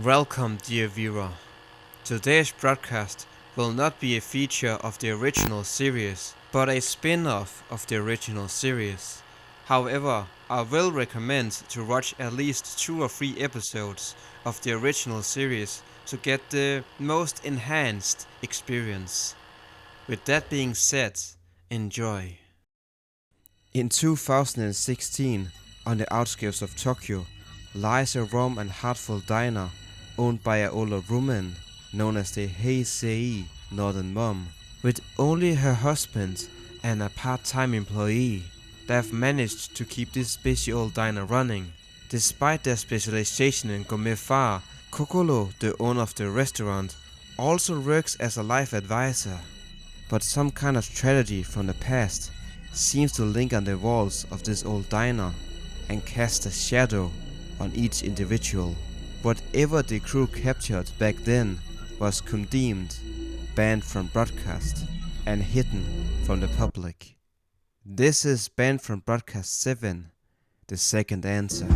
Welcome, dear viewer. Today's broadcast will not be a feature of the original series, but a spin-off of the original series. However, I will recommend to watch at least 2 or 3 episodes of the original series to get the most enhanced experience. With that being said, enjoy. In 2016, on the outskirts of Tokyo, lies a warm and heartful diner owned by an older woman known as the Heisei Northern Mom. With only her husband and a part-time employee, they have managed to keep this busy old diner running. Despite their specialization in gourmet fare, Kokoro, the owner of the restaurant, also works as a life advisor. But some kind of tragedy from the past seems to linger on the walls of this old diner and cast a shadow on each individual. Whatever the crew captured back then was condemned, banned from broadcast, and hidden from the public. This is Banned from Broadcast 7, The Second Answer.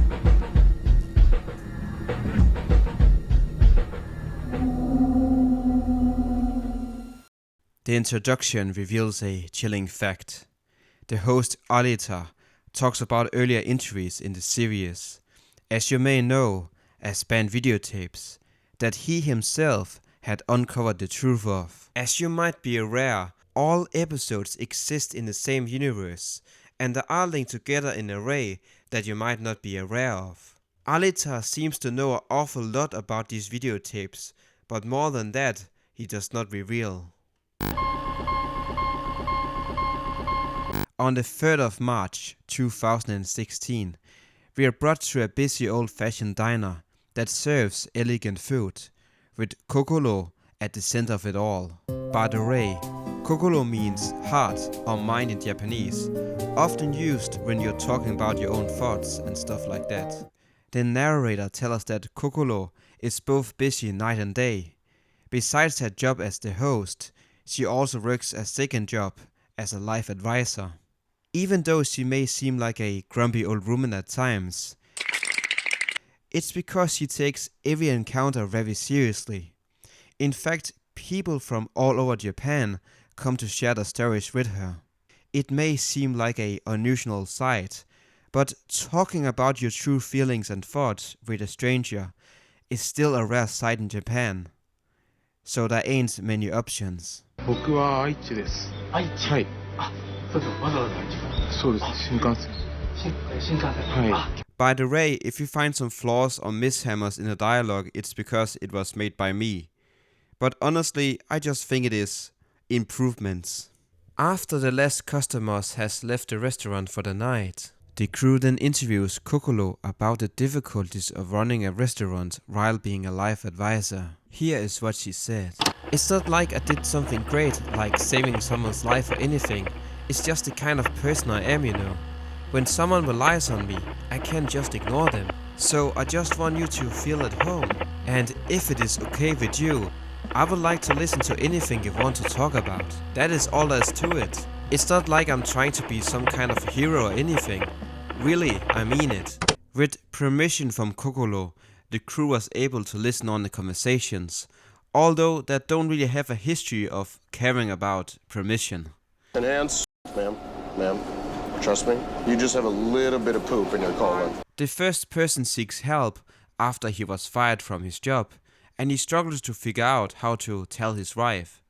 The introduction reveals a chilling fact. The host Alita talks about earlier entries in the series, as you may know, as banned videotapes, that he himself had uncovered the truth of. As you might be aware, all episodes exist in the same universe, and they are linked together in an array that you might not be aware of. Alita seems to know an awful lot about these videotapes, but more than that, he does not reveal. On the 3rd of March 2016, we are brought to a busy old-fashioned diner that serves elegant food, with Kokoro at the center of it all. By the way, Kokoro means heart or mind in Japanese, often used when you're talking about your own thoughts and stuff like that. The narrator tells us that Kokoro is both busy night and day. Besides her job as the host, she also works a second job as a life advisor. Even though she may seem like a grumpy old woman at times, it's because she takes every encounter very seriously. In fact, people from all over Japan come to share their stories with her. It may seem like an unusual sight, but talking about your true feelings and thoughts with a stranger is still a rare sight in Japan. So there ain't many options. 僕は愛知です。愛知はい。あ、そうです。わざわざ愛知から。そうです。新幹線。新幹線。はい。By the way, if you find some flaws or mishammers in the dialogue, it's because it was made by me. But honestly, I just think it is improvements. After the last customers has left the restaurant for the night, the crew then interviews Kokoro about the difficulties of running a restaurant while being a life advisor. Here is what she said. It's not like I did something great, like saving someone's life or anything. It's just the kind of person I am, you know. When someone relies on me, I can't just ignore them. So I just want you to feel at home. And if it is okay with you, I would like to listen to anything you want to talk about. That is all there is to it. It's not like I'm trying to be some kind of hero or anything. Really, I mean it. With permission from Kokoro, the crew was able to listen on the conversations, although they don't really have a history of caring about permission. And ma'am, trust me, you just have a little bit of poop in your colon. The first person seeks help after he was fired from his job, and he struggles to figure out how to tell his wife.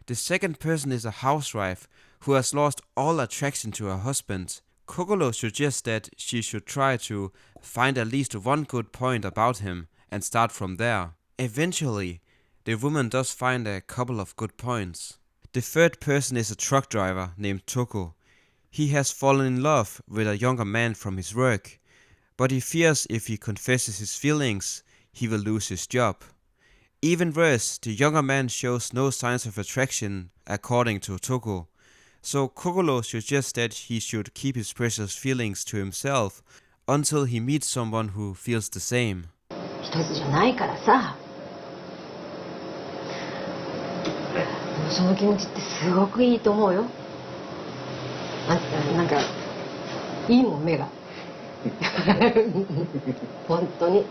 The second person is a housewife who has lost all attraction to her husband. Kokoro suggests that she should try to find at least one good point about him and start from there. Eventually, the woman does find a couple of good points. The third person is a truck driver named Toko. He has fallen in love with a younger man from his work, but he fears if he confesses his feelings, he will lose his job. Even worse, the younger man shows no signs of attraction according to Toko. So Kokoro suggests that he should keep his precious feelings to himself until he meets someone who feels the same. 一つじゃないからさ。でもその気持ちってすごくいいと思うよ。なんかいいもん目が。本当に。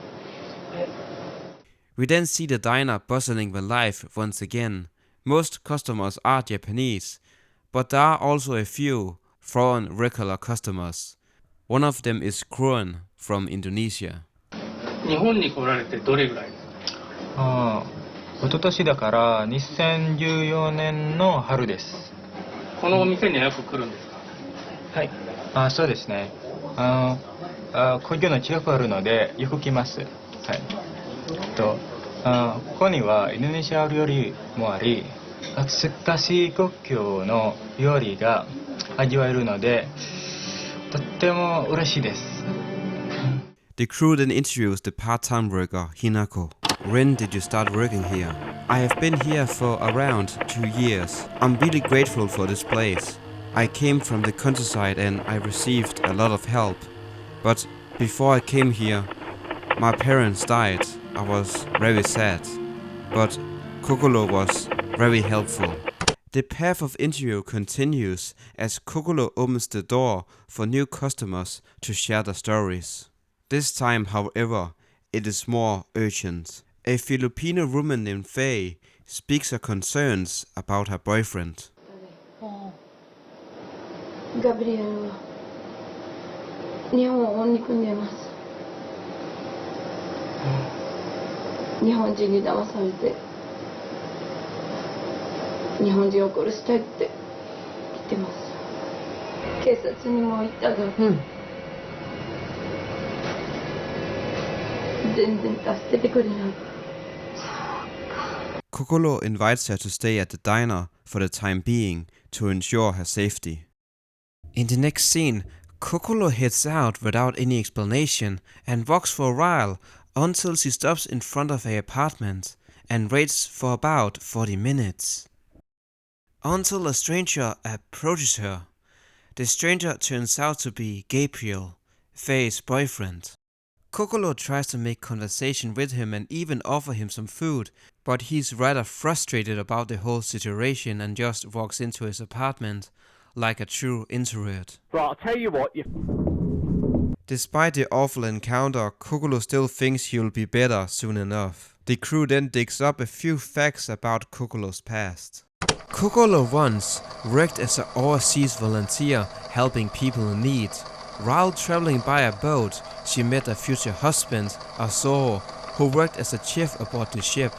We then see the diner bustling with life once again. Most customers are Japanese, but there are also a few foreign regular customers. One of them is Kruan from Indonesia. 日本に来られてどれぐらいですか？一昨年だから2014年の春です。このお店にはよく来るんですか？はい。そうですね。工場の近くあるのでよく来ます。はい。ここにはインドネシア料理もあり、難しい国境の料理が味わえるので、とっても嬉しいです。The crew then interviews the part-time worker Hinako. When did you start working here? I have been here for around 2 years. I'm really grateful for this place. I came from the countryside and I received a lot of help. But before I came here, my parents died. I was very sad. But Kokolo was very helpful. The path of interview continues as Kokolo opens the door for new customers to share their stories. This time, however, it is more urgent. A Filipino woman named Faye speaks her concerns about her boyfriend. ガブリエルは日本を憎んでいます。日本人に騙されて日本人を殺したいって言ってます。警察にも言ったが、全然助けてくれない。Kokolo invites her to stay at the diner for the time being to ensure her safety. In the next scene, Kokolo heads out without any explanation and walks for a while until she stops in front of her apartment and waits for about 40 minutes. Until a stranger approaches her. The stranger turns out to be Gabriel, Faye's boyfriend. Kokolo tries to make conversation with him and even offer him some food, but he's rather frustrated about the whole situation and just walks into his apartment like a true introvert. Right, I'll tell you what, Despite the awful encounter, Kokolo still thinks he'll be better soon enough. The crew then digs up a few facts about Kokolo's past. Kokolo once worked as an overseas volunteer helping people in need. While traveling by a boat, she met her future husband, Azoro, who worked as a chef aboard the ship.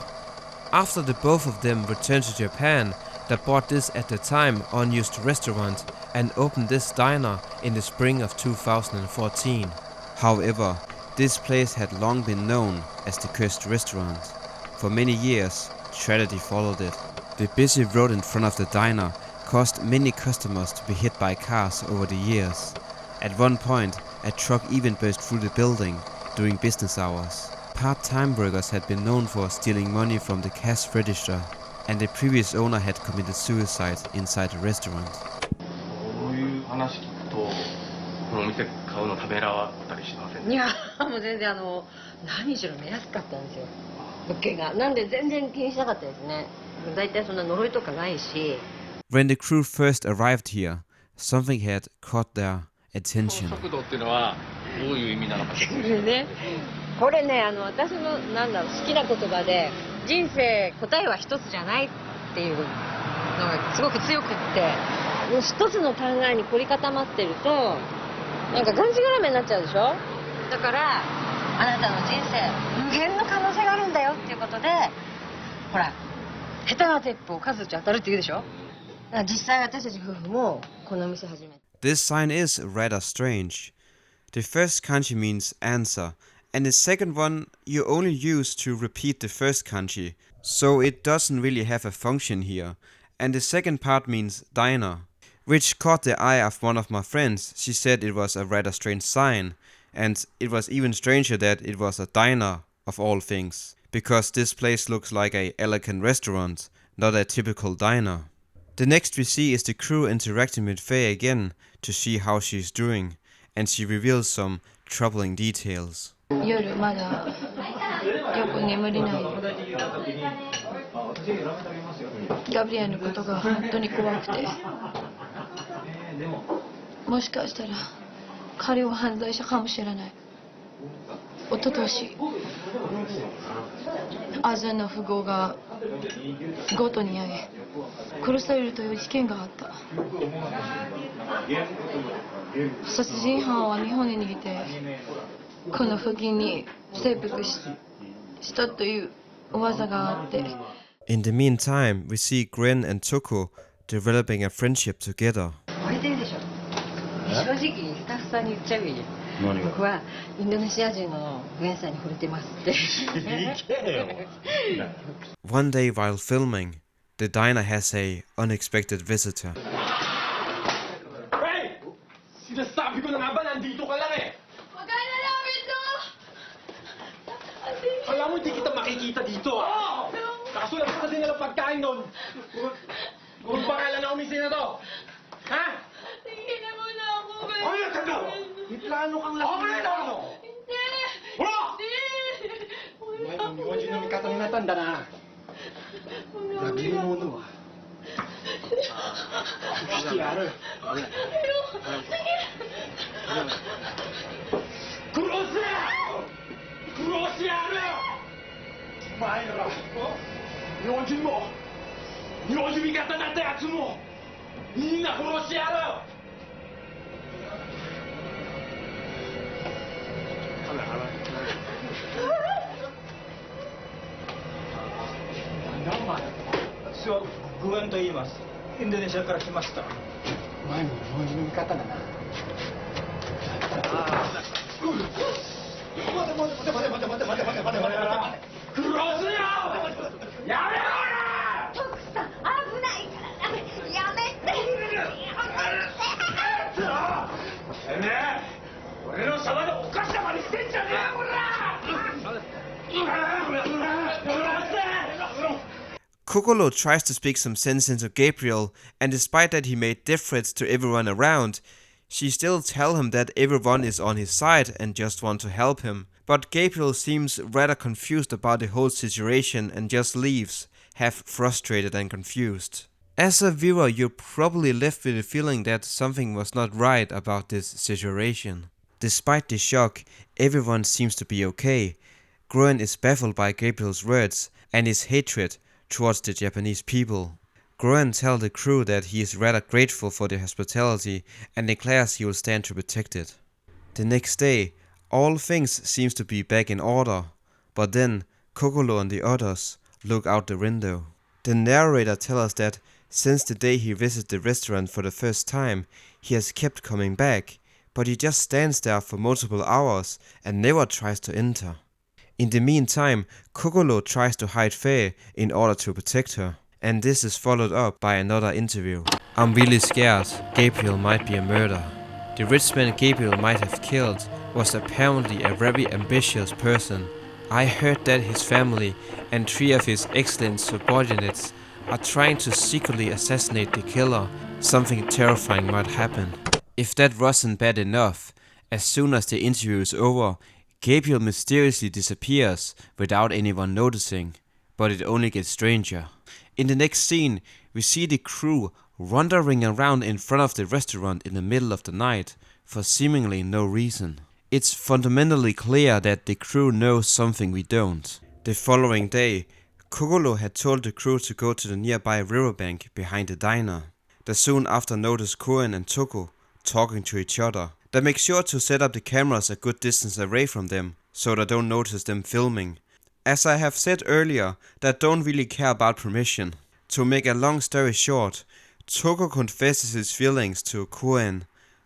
After the both of them returned to Japan, they bought this at the time unused restaurant and opened this diner in the spring of 2014. However, this place had long been known as the Cursed Restaurant. For many years, tragedy followed it. The busy road in front of the diner caused many customers to be hit by cars over the years. At one point, a truck even burst through the building during business hours. Part-time workers had been known for stealing money from the cash register, and the previous owner had committed suicide inside the restaurant. こういう話聞くと、このお店買うのためらわったりしませんか？いやもう全然何しろね安かったんですよ物件が。なんで全然気にしなかったですね。だいたいそんな呪いとかないし。When the crew first arrived here, something had caught their attention. 速度っていうのはどういう意味なのかしらね、これね私の好きな言葉で人生答えは一つじゃないっていうのがすごく強くってもう一つの考えに凝り固まってるとなんかがんじがらめになっちゃうでしょ。だからあなたの人生無限の可能性があるんだよっていうことでほら下手な鉄砲数打ち当たるって言うでしょ。だから実際私たち夫婦もこの店始めた。This sign is rather strange. The first kanji means answer, and the second one you only use to repeat the first kanji, so it doesn't really have a function here. And the second part means diner, which caught the eye of one of my friends. She said it was a rather strange sign, and it was even stranger that it was a diner of all things, because this place looks like an elegant restaurant, not a typical diner. The next we see is the crew interacting with Faye again to see how she's doing, and she reveals some troubling details. 夜まだよく眠れない。ガブリエルのことが本当に怖くて。もしかしたら彼は犯罪者かもしれない。一昨年アジアの富豪が強盗に遭い殺されるという事件があった。殺人犯は日本に逃げてこの付近に潜伏したという噂があって。 In the meantime, we see Gwen and Toko developing a friendship together. 惚れてるでしょ。正直スタッフさんに言っちゃうよ。僕はインドネシア人のグエンさんに惚れてますって。One day while filming, the diner has a unexpected visitor. Hey! Sinasabi ko na nga ba nandito ka lang eh! Magkano namin to? Alam mo hindi kita makikita dito ah! Nakasulat ko kasi nilang pagkain doon! Kung pangalan na umisin na to! Ha? Tingin na muna ako. Ano na taga? May plano kang lasing na ano? Hindi! Wala! Hindi! May umiwan yun ng katang natanda na. Naglimuno ah. Kiyaro. Kurose! Kurose yaro! Mahal na ba? Yonjin mo! Yonjin mikata natta yatsu mo! Minna kurose yaro!私はグエンと言います。インドネシアから来ました。前も日本人の味方だな。クロスよ！やめろよ！徳さん、危ないからやめて！てめえ、俺のそばでおかしなまでしてんじゃねえよ、こらKokolo tries to speak some sense into Gabriel, and despite that he made death threats to everyone around, she still tells him that everyone is on his side and just want to help him. But Gabriel seems rather confused about the whole situation and just leaves, half frustrated and confused. As a viewer, you're probably left with the feeling that something was not right about this situation. Despite the shock, everyone seems to be okay. Gwen is baffled by Gabriel's words and his hatred towards the Japanese people. Gwen tells the crew that he is rather grateful for their hospitality and declares he will stand to protect it. The next day, all things seems to be back in order, but then Kokolo and the others look out the window. The narrator tells us that since the day he visited the restaurant for the first time, he has kept coming back, but he just stands there for multiple hours and never tries to enter. In the meantime, Kokolo tries to hide Faye in order to protect her, and this is followed up by another interview. I'm really scared Gabriel might be a murderer. The rich man Gabriel might have killed was apparently a very ambitious person. I heard that his family and 3 of his excellent subordinates are trying to secretly assassinate the killer. Something terrifying might happen. If that wasn't bad enough, as soon as the interview is over, Gabriel mysteriously disappears without anyone noticing, but it only gets stranger. In the next scene, we see the crew wandering around in front of the restaurant in the middle of the night for seemingly no reason. It's fundamentally clear that the crew knows something we don't. The following day, Kokolo had told the crew to go to the nearby riverbank behind the diner. They soon after notice Koen and Toko talking to each other. They make sure to set up the cameras a good distance away from them, so they don't notice them filming. As I have said earlier, they don't really care about permission. To make a long story short, Toko confesses his feelings to Koen,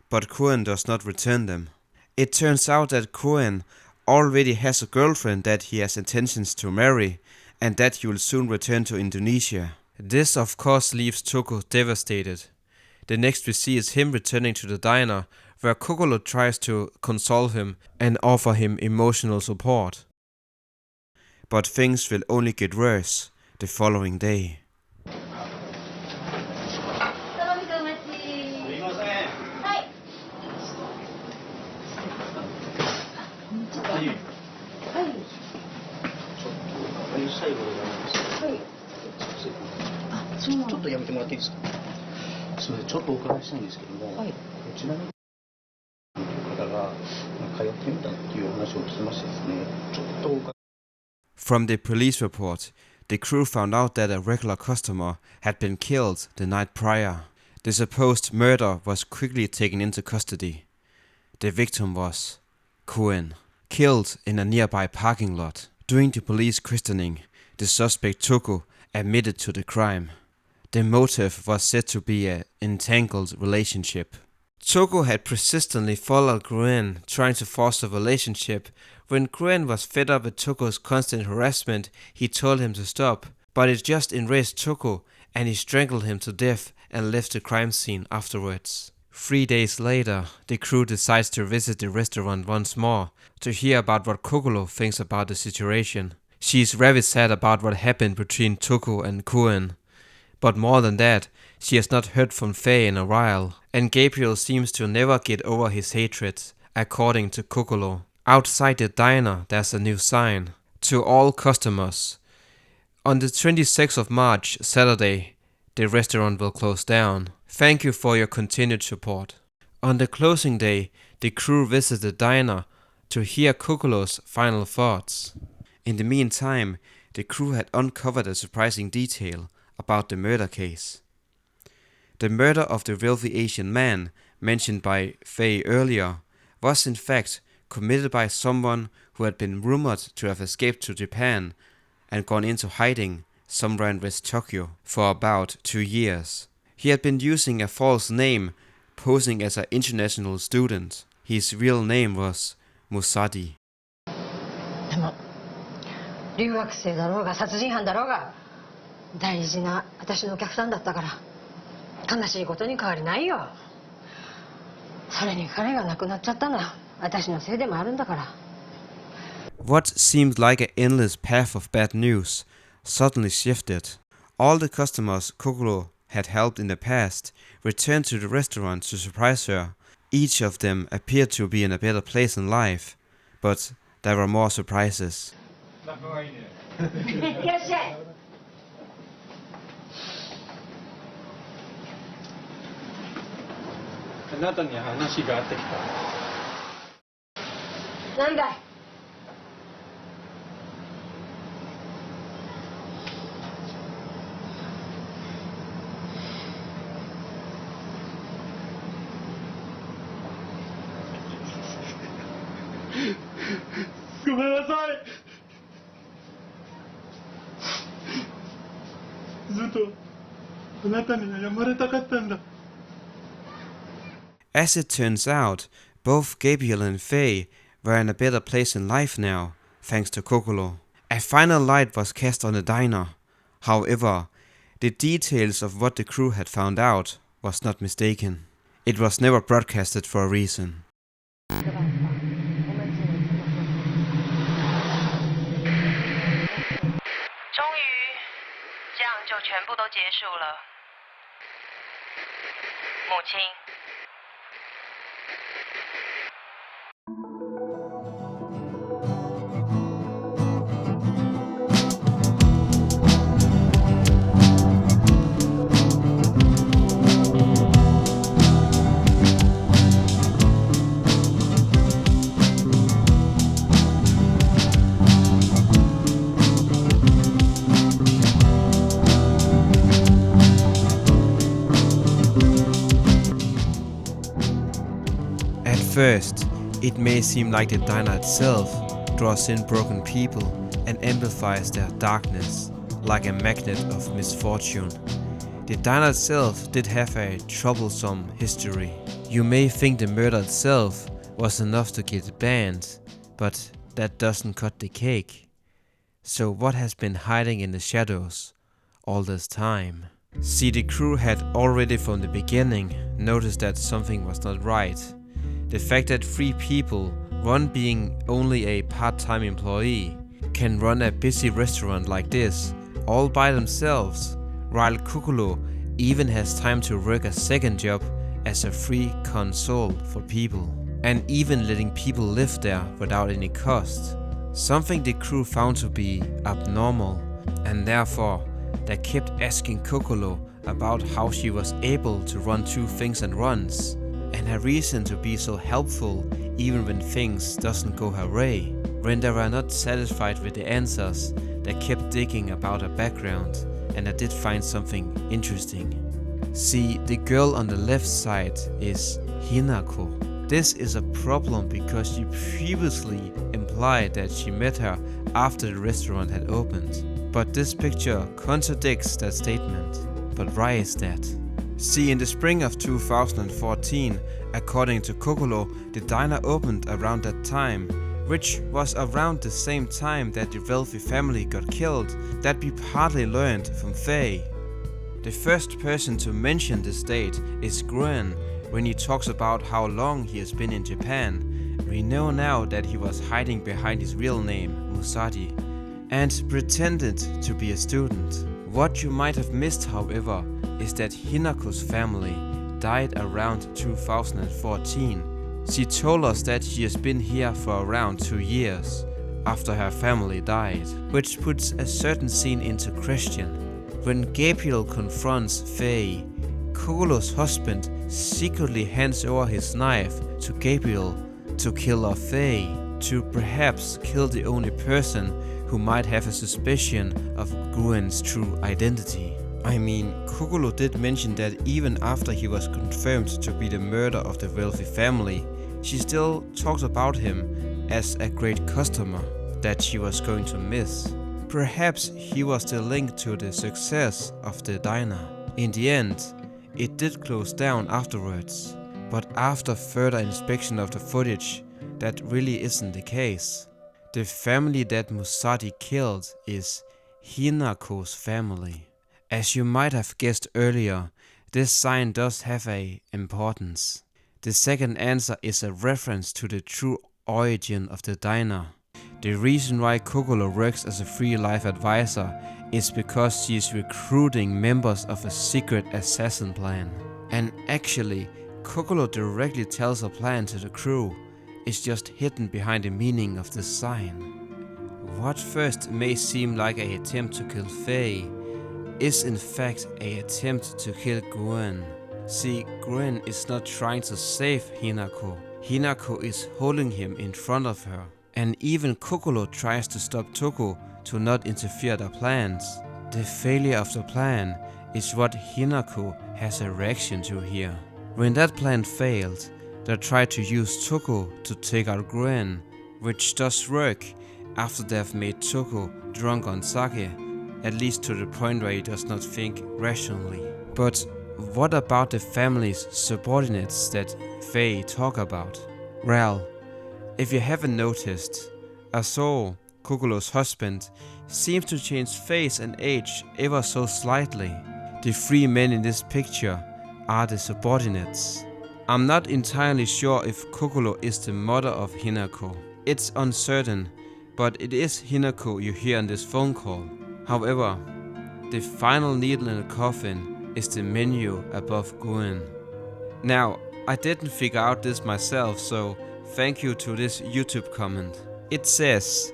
but Koen does not return them. It turns out that Koen already has a girlfriend that he has intentions to marry, and that he will soon return to Indonesia. This of course leaves Toko devastated. The next we see is him returning to the diner, where Kokolo tries to console him and offer him emotional support. But things will only get worse the following day. From the police report, the crew found out that a regular customer had been killed the night prior. The supposed murder was quickly taken into custody. The victim was Koen, killed in a nearby parking lot. During the police questioning, the suspect Toko admitted to the crime. The motive was said to be an entangled relationship. Toko had persistently followed Koen, trying to force a relationship. When Koen was fed up with Toko's constant harassment, he told him to stop, but it just enraged Toko and he strangled him to death and left the crime scene afterwards. 3 days later, the crew decides to visit the restaurant once more to hear about what Kokolo thinks about the situation. She is very sad about what happened between Toko and Koen. But more than that, she has not heard from Faye in a while, and Gabriel seems to never get over his hatred, according to Kokolo. Outside the diner, there's a new sign. To all customers. On the 26th of March, Saturday, the restaurant will close down. Thank you for your continued support. On the closing day, the crew visits the diner to hear Kokolo's final thoughts. In the meantime, the crew had uncovered a surprising detail about the murder case. The murder of the wealthy Asian man, mentioned by Faye earlier, was in fact committed by someone who had been rumored to have escaped to Japan and gone into hiding somewhere in West Tokyo for about 2 years. He had been using a false name, posing as an international student. His real name was Musadi. でも留学生だろうが殺人犯だろうが大事な私のお客さんだったから悲しいことに変わりないよ。それに彼が亡くなっちゃったのは私のせいでもあるんだから。 What seemed like an endless path of bad news suddenly shifted. All the customers Kokolo had helped in the past returned to the restaurant to surprise her. Each of them appeared to be in a better place in life, but there were more surprises. いらっしゃい。あなたに話があってきた。なんだい。ごめんなさい。ずっとあなたに謝りたかったんだ。 As it turns out, both Gabriel and Faye were in a better place in life now, thanks to Kokolo. A final light was cast on the diner. However, the details of what the crew had found out was not mistaken. It was never broadcasted for a reason. 终于，这样就全部都结束了。母亲。First, it may seem like the diner itself draws in broken people and amplifies their darkness, like a magnet of misfortune. The diner itself did have a troublesome history. You may think the murder itself was enough to get it banned, but that doesn't cut the cake. So what has been hiding in the shadows all this time? See, the crew had already from the beginning noticed that something was not right. The fact that 3 people, one being only a part-time employee, can run a busy restaurant like this all by themselves, while Kokolo even has time to work a second job as a free console for people, and even letting people live there without any cost. Something the crew found to be abnormal, and therefore they kept asking Kokolo about how she was able to run 2 things at once, and her reason to be so helpful even when things doesn't go her way. When they were not satisfied with the answers, they kept digging about her background, and I did find something interesting. See, the girl on the left side is Hinako. This is a problem because she previously implied that she met her after the restaurant had opened. But this picture contradicts that statement. But why is that? See, in the spring of 2014, according to Kokolo, the diner opened around that time, which was around the same time that the wealthy family got killed, that we partly learned from Faye. The first person to mention this date is Gruen when he talks about how long he has been in Japan. We know now that he was hiding behind his real name, Musadi, and pretended to be a student. What you might have missed, however, is that Hinako's family died around 2014. She told us that she has been here for around 2 years after her family died, which puts a certain scene into question. When Gabriel confronts Faye, Kokolo's husband secretly hands over his knife to Gabriel to kill off Faye, to perhaps kill the only person who might have a suspicion of Gruen's true identity. I mean, Kokolo did mention that even after he was confirmed to be the murderer of the wealthy family, she still talked about him as a great customer that she was going to miss. Perhaps he was the link to the success of the diner. In the end, it did close down afterwards, but after further inspection of the footage, that really isn't the case. The family that Musadi killed is Hinako's family. As you might have guessed earlier, this sign does have a importance. The second answer is a reference to the true origin of the diner. The reason why Kokolo works as a free life advisor is because she is recruiting members of a secret assassin plan. And actually, Kokolo directly tells her plan to the crew. It's just hidden behind the meaning of the sign. What first may seem like an attempt to kill Faye is in fact an attempt to kill Gruen. See, Gruen is not trying to save Hinako. Hinako is holding him in front of her. And even Kokolo tries to stop Toko to not interfere their plans. The failure of the plan is what Hinako has a reaction to here. When that plan failed, they tried to use Toko to take out Gruen, which does work after they have made Toko drunk on sake, at least to the point where he does not think rationally. But what about the family's subordinates that Faye talk about? Well, if you haven't noticed, Aso, Kokolo's husband, seems to change face and age ever so slightly. The 3 men in this picture are the subordinates. I'm not entirely sure if Kokolo is the mother of Hinako. It's uncertain, but it is Hinako you hear on this phone call. However, the final needle in the coffin is the menu above Gruen. Now, I didn't figure out this myself, so thank you to this YouTube comment. It says,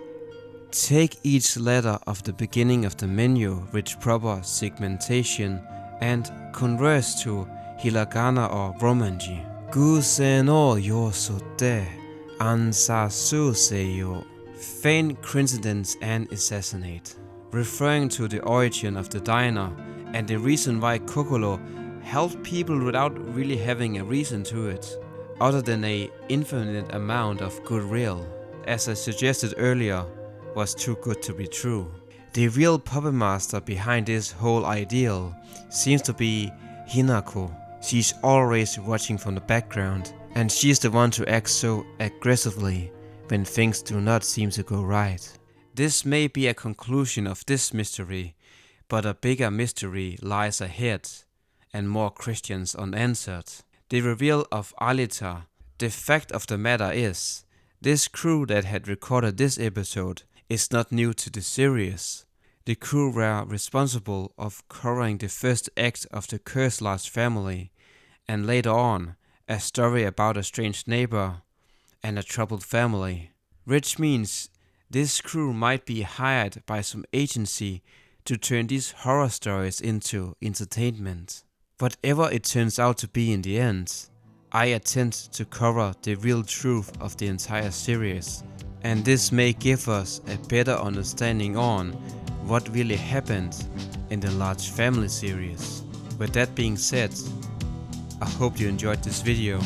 take each letter of the beginning of the menu with proper segmentation and convert to hiragana or romanji. Gusen no yosote ansasu seyo. Feign coincidence and assassinate. Referring to the origin of the diner and the reason why Kokolo helped people without really having a reason to it, other than an infinite amount of goodwill, as I suggested earlier, was too good to be true. The real puppet master behind this whole ideal seems to be Hinako. She's always watching from the background, and she's the one to act so aggressively when things do not seem to go right. This may be a conclusion of this mystery, but a bigger mystery lies ahead, and more questions unanswered. The reveal of Alita. The fact of the matter is, this crew that had recorded this episode is not new to the series. The crew were responsible of covering the first act of the Cursed Large Family, and later on, a story about a strange neighbor and a troubled family. Which means this crew might be hired by some agency to turn these horror stories into entertainment. Whatever it turns out to be in the end, I attempt to cover the real truth of the entire series And this may give us a better understanding on what really happened in the Large Family series. With that being said, I hope you enjoyed this video.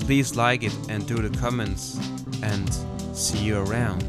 Please like it and do the comments, and see you around.